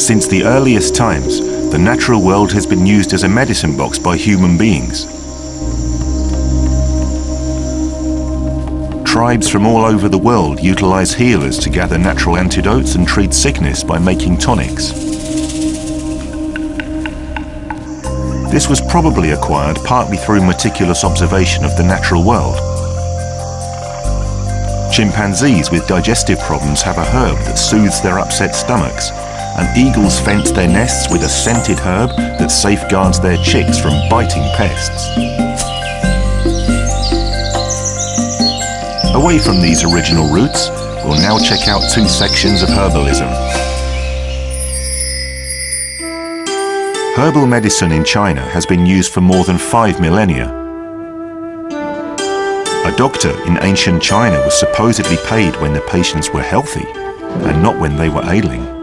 Since the earliest times, the natural world has been used as a medicine box by human beings. Tribes from all over the world utilize healers to gather natural antidotes and treat sickness by making tonics. This was probably acquired partly through meticulous observation of the natural world. Chimpanzees with digestive problems have a herb that soothes their upset stomachs, and eagles fence their nests with a scented herb that safeguards their chicks from biting pests. Away from these original roots, we'll now check out two sections of herbalism. Herbal medicine in China has been used for more than 5 millennia. A doctor in ancient China was supposedly paid when the patients were healthy and not when they were ailing.